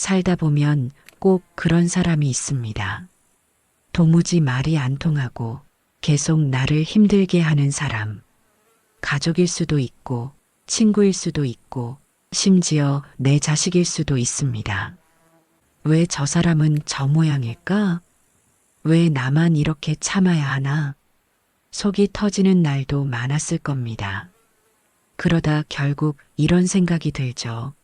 살다 보면 꼭 그런 사람이 있습니다. 도무지 말이 안 통하고 계속 나를 힘들게 하는 사람. 가족일 수도 있고, 친구일 수도 있고, 심지어 내 자식일 수도 있습니다. 왜 저 사람은 저 모양일까? 왜 나만 이렇게 참아야 하나? 속이 터지는 날도 많았을 겁니다. 그러다 결국 이런 생각이 들죠.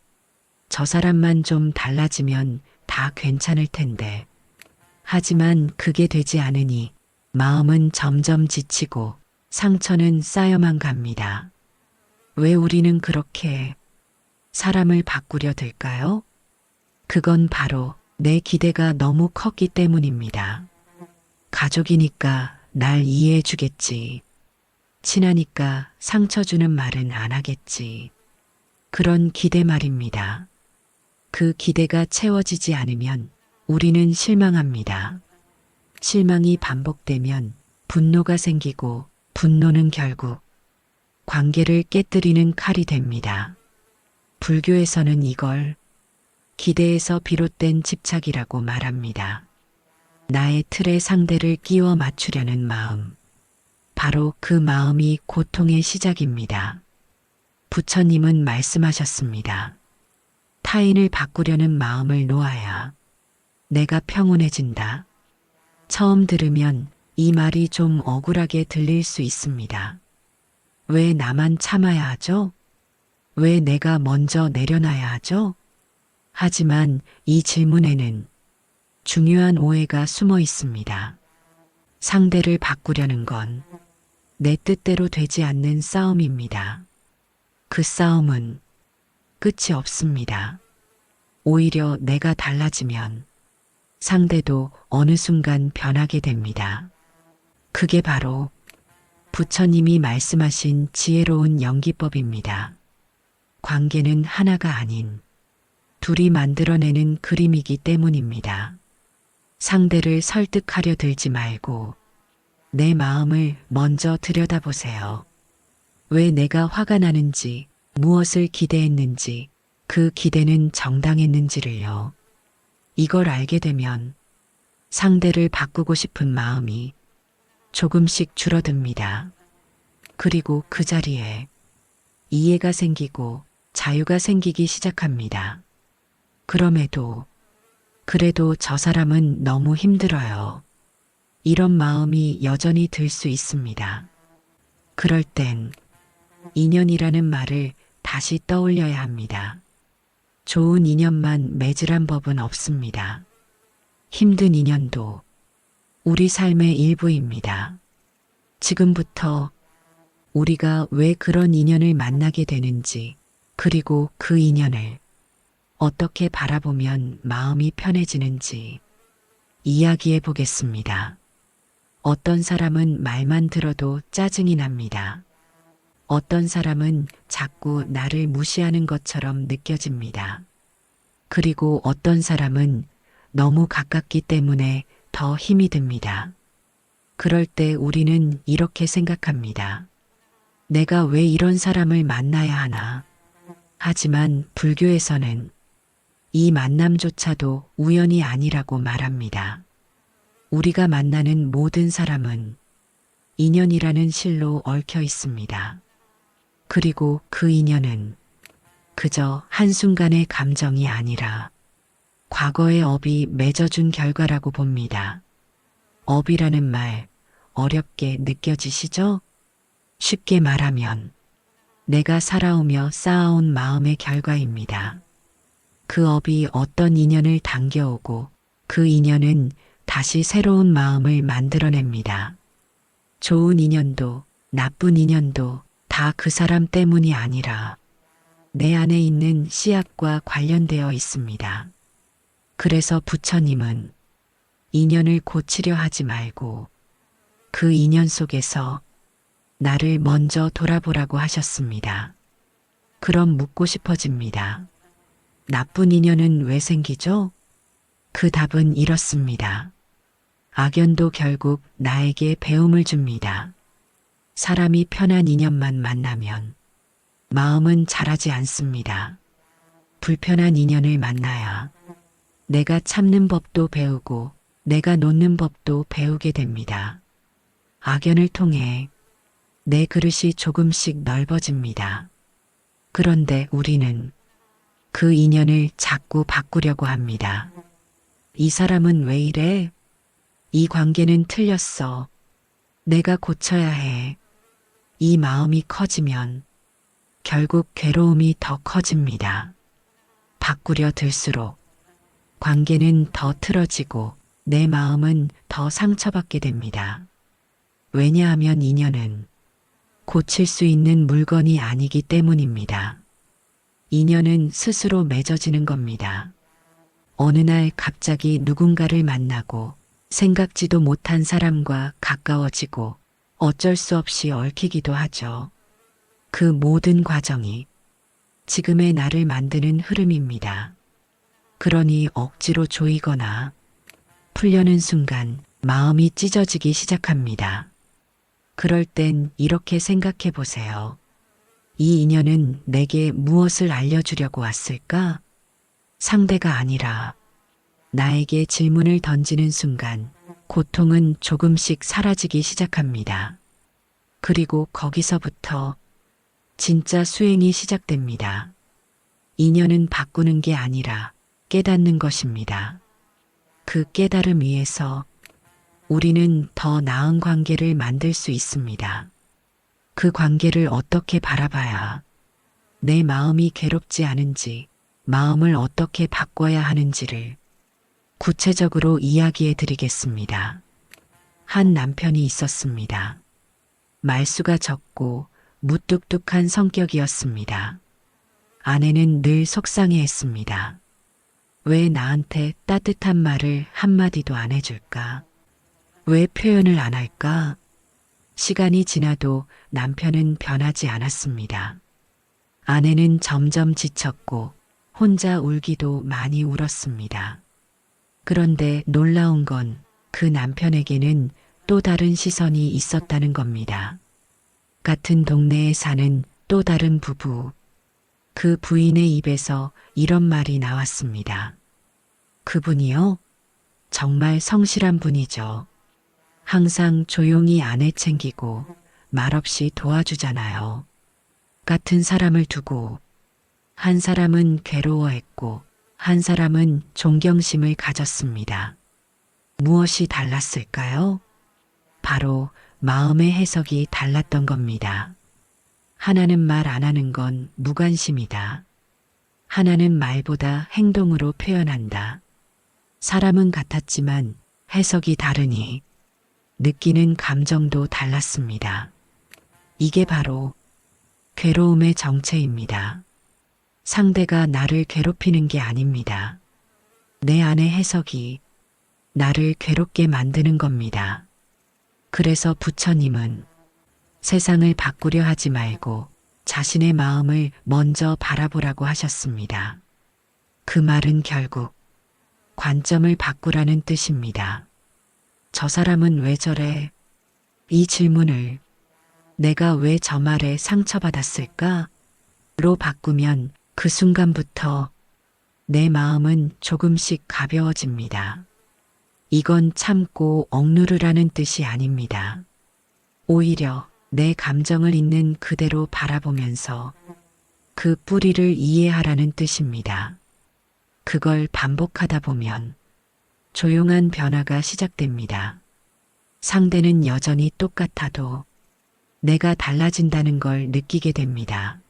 저 사람만 좀 달라지면 다 괜찮을 텐데. 하지만 그게 되지 않으니 마음은 점점 지치고 상처는 쌓여만 갑니다. 왜 우리는 그렇게 사람을 바꾸려 들까요? 그건 바로 내 기대가 너무 컸기 때문입니다. 가족이니까 날 이해해 주겠지. 친하니까 상처 주는 말은 안 하겠지. 그런 기대 말입니다. 그 기대가 채워지지 않으면 우리는 실망합니다. 실망이 반복되면 분노가 생기고 분노는 결국 관계를 깨뜨리는 칼이 됩니다. 불교에서는 이걸 기대에서 비롯된 집착이라고 말합니다. 나의 틀에 상대를 끼워 맞추려는 마음. 바로 그 마음이 고통의 시작입니다. 부처님은 말씀하셨습니다. 타인을 바꾸려는 마음을 놓아야 내가 평온해진다. 처음 들으면 이 말이 좀 억울하게 들릴 수 있습니다. 왜 나만 참아야 하죠? 왜 내가 먼저 내려놔야 하죠? 하지만 이 질문에는 중요한 오해가 숨어 있습니다. 상대를 바꾸려는 건 내 뜻대로 되지 않는 싸움입니다. 그 싸움은 끝이 없습니다. 오히려 내가 달라지면 상대도 어느 순간 변하게 됩니다. 그게 바로 부처님이 말씀하신 지혜로운 연기법입니다. 관계는 하나가 아닌 둘이 만들어내는 그림이기 때문입니다. 상대를 설득하려 들지 말고 내 마음을 먼저 들여다보세요. 왜 내가 화가 나는지, 무엇을 기대했는지, 그 기대는 정당했는지를요. 이걸 알게 되면 상대를 바꾸고 싶은 마음이 조금씩 줄어듭니다. 그리고 그 자리에 이해가 생기고 자유가 생기기 시작합니다. 그래도 저 사람은 너무 힘들어요. 이런 마음이 여전히 들 수 있습니다. 그럴 땐 인연이라는 말을 다시 떠올려야 합니다. 좋은 인연만 맺으란 법은 없습니다. 힘든 인연도 우리 삶의 일부입니다. 지금부터 우리가 왜 그런 인연을 만나게 되는지, 그리고 그 인연을 어떻게 바라보면 마음이 편해지는지 이야기해 보겠습니다. 어떤 사람은 말만 들어도 짜증이 납니다. 어떤 사람은 자꾸 나를 무시하는 것처럼 느껴집니다. 그리고 어떤 사람은 너무 가깝기 때문에 더 힘이 듭니다. 그럴 때 우리는 이렇게 생각합니다. 내가 왜 이런 사람을 만나야 하나? 하지만 불교에서는 이 만남조차도 우연이 아니라고 말합니다. 우리가 만나는 모든 사람은 인연이라는 실로 얽혀 있습니다. 그리고 그 인연은 그저 한순간의 감정이 아니라 과거의 업이 맺어준 결과라고 봅니다. 업이라는 말 어렵게 느껴지시죠? 쉽게 말하면 내가 살아오며 쌓아온 마음의 결과입니다. 그 업이 어떤 인연을 당겨오고 그 인연은 다시 새로운 마음을 만들어냅니다. 좋은 인연도 나쁜 인연도 다 그 사람 때문이 아니라 내 안에 있는 씨앗과 관련되어 있습니다. 그래서 부처님은 인연을 고치려 하지 말고 그 인연 속에서 나를 먼저 돌아보라고 하셨습니다. 그럼 묻고 싶어집니다. 나쁜 인연은 왜 생기죠? 그 답은 이렇습니다. 악연도 결국 나에게 배움을 줍니다. 사람이 편한 인연만 만나면 마음은 자라지 않습니다. 불편한 인연을 만나야 내가 참는 법도 배우고 내가 놓는 법도 배우게 됩니다. 악연을 통해 내 그릇이 조금씩 넓어집니다. 그런데 우리는 그 인연을 자꾸 바꾸려고 합니다. 이 사람은 왜 이래? 이 관계는 틀렸어. 내가 고쳐야 해. 이 마음이 커지면 결국 괴로움이 더 커집니다. 바꾸려 들수록 관계는 더 틀어지고 내 마음은 더 상처받게 됩니다. 왜냐하면 인연은 고칠 수 있는 물건이 아니기 때문입니다. 인연은 스스로 맺어지는 겁니다. 어느 날 갑자기 누군가를 만나고 생각지도 못한 사람과 가까워지고 어쩔 수 없이 얽히기도 하죠. 그 모든 과정이 지금의 나를 만드는 흐름입니다. 그러니 억지로 조이거나 풀려는 순간 마음이 찢어지기 시작합니다. 그럴 땐 이렇게 생각해 보세요. 이 인연은 내게 무엇을 알려주려고 왔을까? 상대가 아니라 나에게 질문을 던지는 순간 고통은 조금씩 사라지기 시작합니다. 그리고 거기서부터 진짜 수행이 시작됩니다. 인연은 바꾸는 게 아니라 깨닫는 것입니다. 그 깨달음 위에서 우리는 더 나은 관계를 만들 수 있습니다. 그 관계를 어떻게 바라봐야 내 마음이 괴롭지 않은지, 마음을 어떻게 바꿔야 하는지를 구체적으로 이야기해 드리겠습니다. 한 남편이 있었습니다. 말수가 적고 무뚝뚝한 성격이었습니다. 아내는 늘 속상해 했습니다. 왜 나한테 따뜻한 말을 한마디도 안 해줄까? 왜 표현을 안 할까? 시간이 지나도 남편은 변하지 않았습니다. 아내는 점점 지쳤고 혼자 울기도 많이 울었습니다. 그런데 놀라운 건 그 남편에게는 또 다른 시선이 있었다는 겁니다. 같은 동네에 사는 또 다른 부부. 그 부인의 입에서 이런 말이 나왔습니다. 그분이요? 정말 성실한 분이죠. 항상 조용히 아내 챙기고 말없이 도와주잖아요. 같은 사람을 두고 한 사람은 괴로워했고 한 사람은 존경심을 가졌습니다. 무엇이 달랐을까요? 바로 마음의 해석이 달랐던 겁니다. 하나는 말 안 하는 건 무관심이다. 하나는 말보다 행동으로 표현한다. 사람은 같았지만 해석이 다르니 느끼는 감정도 달랐습니다. 이게 바로 괴로움의 정체입니다. 상대가 나를 괴롭히는 게 아닙니다. 내 안의 해석이 나를 괴롭게 만드는 겁니다. 그래서 부처님은 세상을 바꾸려 하지 말고 자신의 마음을 먼저 바라보라고 하셨습니다. 그 말은 결국 관점을 바꾸라는 뜻입니다. 저 사람은 왜 저래? 이 질문을 내가 왜 저 말에 상처받았을까? 로 바꾸면 그 순간부터 내 마음은 조금씩 가벼워집니다. 이건 참고 억누르라는 뜻이 아닙니다. 오히려 내 감정을 있는 그대로 바라보면서 그 뿌리를 이해하라는 뜻입니다. 그걸 반복하다 보면 조용한 변화가 시작됩니다. 상대는 여전히 똑같아도 내가 달라진다는 걸 느끼게 됩니다.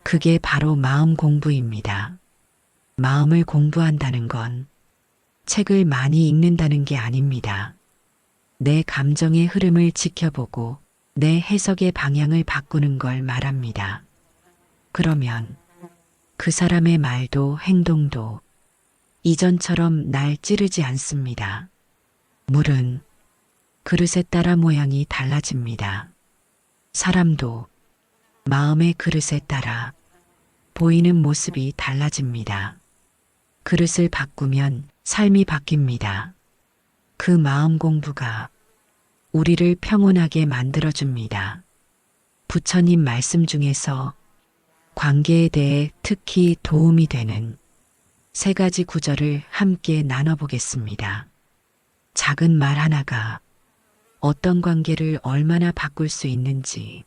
그게 바로 마음 공부입니다. 마음을 공부한다는 건 책을 많이 읽는다는 게 아닙니다. 내 감정의 흐름을 지켜보고 내 해석의 방향을 바꾸는 걸 말합니다. 그러면 그 사람의 말도 행동도 이전처럼 날 찌르지 않습니다. 물은 그릇에 따라 모양이 달라집니다. 사람도 마음의 그릇에 따라 보이는 모습이 달라집니다. 그릇을 바꾸면 삶이 바뀝니다. 그 마음 공부가 우리를 평온하게 만들어줍니다. 부처님 말씀 중에서 관계에 대해 특히 도움이 되는 세 가지 구절을 함께 나눠보겠습니다. 작은 말 하나가 어떤 관계를 얼마나 바꿀 수 있는지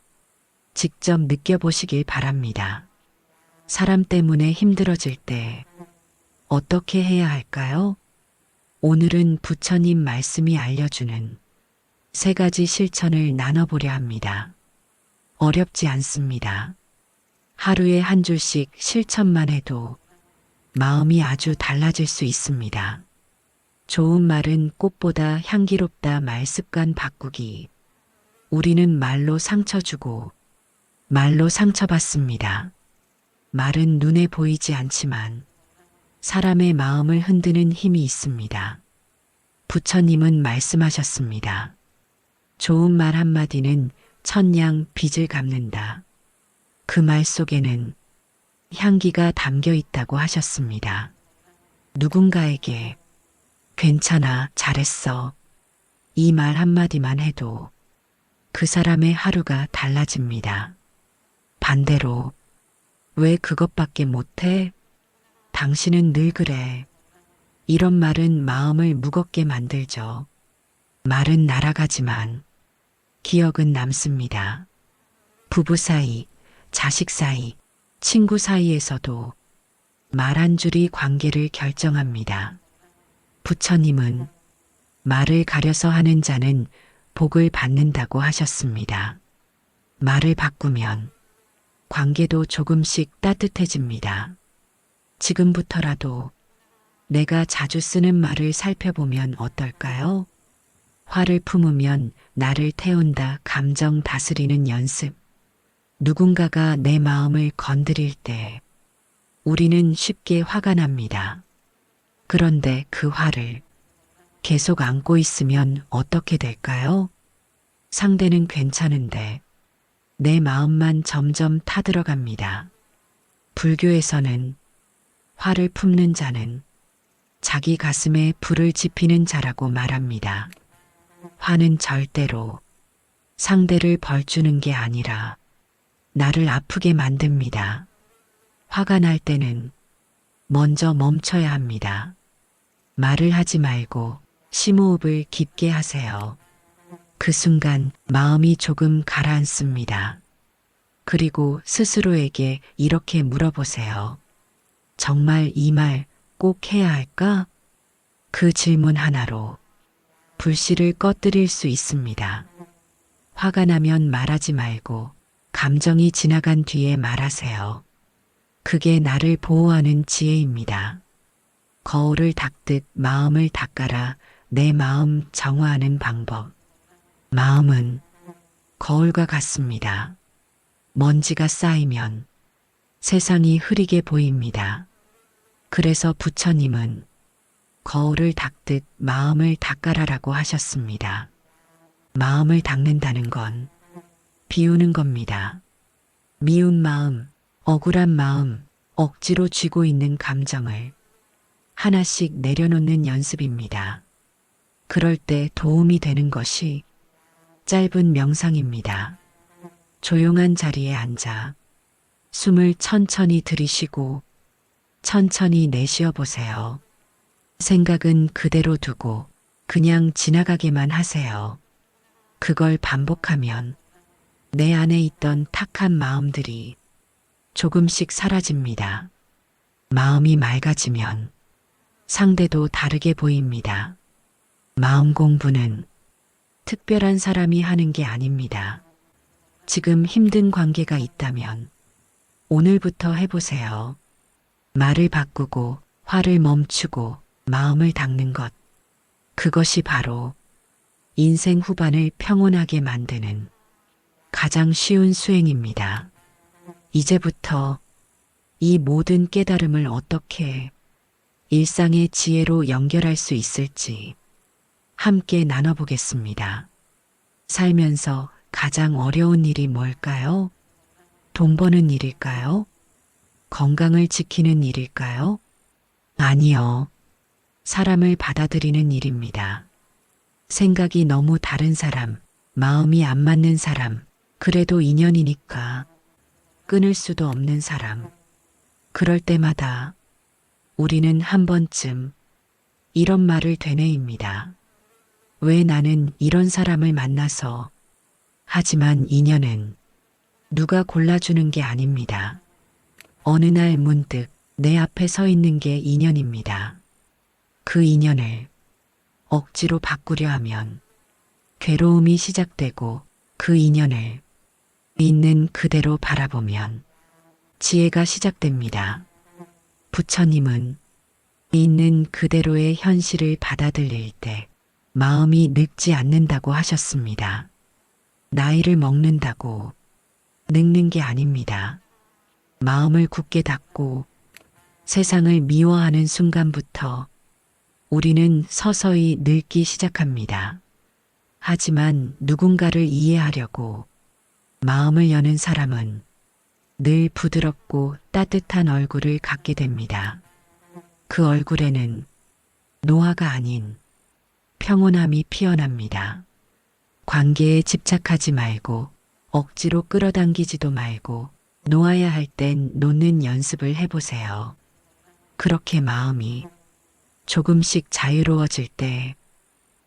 직접 느껴보시길 바랍니다. 사람 때문에 힘들어질 때 어떻게 해야 할까요? 오늘은 부처님 말씀이 알려주는 세 가지 실천을 나눠보려 합니다. 어렵지 않습니다. 하루에 한 줄씩 실천만 해도 마음이 아주 달라질 수 있습니다. 좋은 말은 꽃보다 향기롭다 말 습관 바꾸기. 우리는 말로 상처 주고 말로 상처받습니다. 말은 눈에 보이지 않지만 사람의 마음을 흔드는 힘이 있습니다. 부처님은 말씀하셨습니다. 좋은 말 한마디는 천냥 빚을 갚는다. 그 말 속에는 향기가 담겨 있다고 하셨습니다. 누군가에게 괜찮아, 잘했어. 이 말 한마디만 해도 그 사람의 하루가 달라집니다. 반대로 왜 그것밖에 못해? 당신은 늘 그래. 이런 말은 마음을 무겁게 만들죠. 말은 날아가지만 기억은 남습니다. 부부 사이, 자식 사이, 친구 사이에서도 말 한 줄이 관계를 결정합니다. 부처님은 말을 가려서 하는 자는 복을 받는다고 하셨습니다. 말을 바꾸면 관계도 조금씩 따뜻해집니다. 지금부터라도 내가 자주 쓰는 말을 살펴보면 어떨까요? 화를 품으면 나를 태운다. 감정 다스리는 연습. 누군가가 내 마음을 건드릴 때 우리는 쉽게 화가 납니다. 그런데 그 화를 계속 안고 있으면 어떻게 될까요? 상대는 괜찮은데 내 마음만 점점 타들어갑니다. 불교에서는 화를 품는 자는 자기 가슴에 불을 지피는 자라고 말합니다. 화는 절대로 상대를 벌주는 게 아니라 나를 아프게 만듭니다. 화가 날 때는 먼저 멈춰야 합니다. 말을 하지 말고 심호흡을 깊게 하세요. 그 순간 마음이 조금 가라앉습니다. 그리고 스스로에게 이렇게 물어보세요. 정말 이 말 꼭 해야 할까? 그 질문 하나로 불씨를 꺼뜨릴 수 있습니다. 화가 나면 말하지 말고 감정이 지나간 뒤에 말하세요. 그게 나를 보호하는 지혜입니다. 거울을 닦듯 마음을 닦아라. 내 마음 정화하는 방법. 마음은 거울과 같습니다. 먼지가 쌓이면 세상이 흐리게 보입니다. 그래서 부처님은 거울을 닦듯 마음을 닦아라라고 하셨습니다. 마음을 닦는다는 건 비우는 겁니다. 미운 마음, 억울한 마음, 억지로 쥐고 있는 감정을 하나씩 내려놓는 연습입니다. 그럴 때 도움이 되는 것이 짧은 명상입니다. 조용한 자리에 앉아 숨을 천천히 들이쉬고 천천히 내쉬어 보세요. 생각은 그대로 두고 그냥 지나가게만 하세요. 그걸 반복하면 내 안에 있던 탁한 마음들이 조금씩 사라집니다. 마음이 맑아지면 상대도 다르게 보입니다. 마음 공부는 특별한 사람이 하는 게 아닙니다. 지금 힘든 관계가 있다면 오늘부터 해보세요. 말을 바꾸고 화를 멈추고 마음을 닦는 것. 그것이 바로 인생 후반을 평온하게 만드는 가장 쉬운 수행입니다. 이제부터 이 모든 깨달음을 어떻게 일상의 지혜로 연결할 수 있을지 함께 나눠보겠습니다. 살면서 가장 어려운 일이 뭘까요? 돈 버는 일일까요? 건강을 지키는 일일까요? 아니요. 사람을 받아들이는 일입니다. 생각이 너무 다른 사람, 마음이 안 맞는 사람, 그래도 인연이니까 끊을 수도 없는 사람. 그럴 때마다 우리는 한 번쯤 이런 말을 되뇌입니다. 왜 나는 이런 사람을 만나서. 하지만 인연은 누가 골라주는 게 아닙니다. 어느 날 문득 내 앞에 서 있는 게 인연입니다. 그 인연을 억지로 바꾸려 하면 괴로움이 시작되고, 그 인연을 있는 그대로 바라보면 지혜가 시작됩니다. 부처님은 있는 그대로의 현실을 받아들일 때 마음이 늙지 않는다고 하셨습니다. 나이를 먹는다고 늙는 게 아닙니다. 마음을 굳게 닫고 세상을 미워하는 순간부터 우리는 서서히 늙기 시작합니다. 하지만 누군가를 이해하려고 마음을 여는 사람은 늘 부드럽고 따뜻한 얼굴을 갖게 됩니다. 그 얼굴에는 노화가 아닌 평온함이 피어납니다. 관계에 집착하지 말고, 억지로 끌어당기지도 말고, 놓아야 할 땐 놓는 연습을 해보세요. 그렇게 마음이 조금씩 자유로워질 때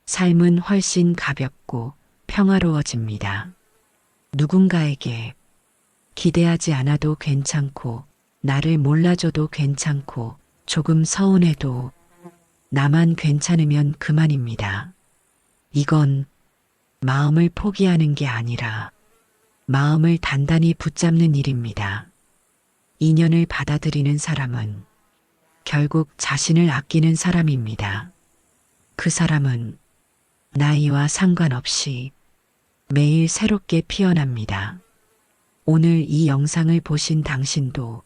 삶은 훨씬 가볍고 평화로워집니다. 누군가에게 기대하지 않아도 괜찮고, 나를 몰라줘도 괜찮고, 조금 서운해도 나만 괜찮으면 그만입니다. 이건 마음을 포기하는 게 아니라 마음을 단단히 붙잡는 일입니다. 인연을 받아들이는 사람은 결국 자신을 아끼는 사람입니다. 그 사람은 나이와 상관없이 매일 새롭게 피어납니다. 오늘 이 영상을 보신 당신도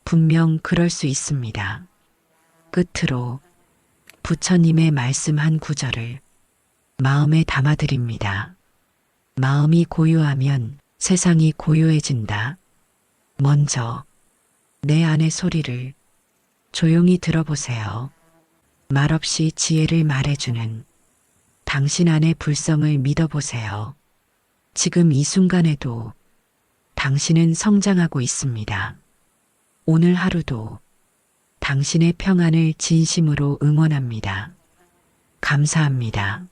분명 그럴 수 있습니다. 끝으로 부처님의 말씀 한 구절을 마음에 담아드립니다. 마음이 고요하면 세상이 고요해진다. 먼저 내 안의 소리를 조용히 들어보세요. 말없이 지혜를 말해주는 당신 안의 불성을 믿어보세요. 지금 이 순간에도 당신은 성장하고 있습니다. 오늘 하루도 당신의 평안을 진심으로 응원합니다. 감사합니다.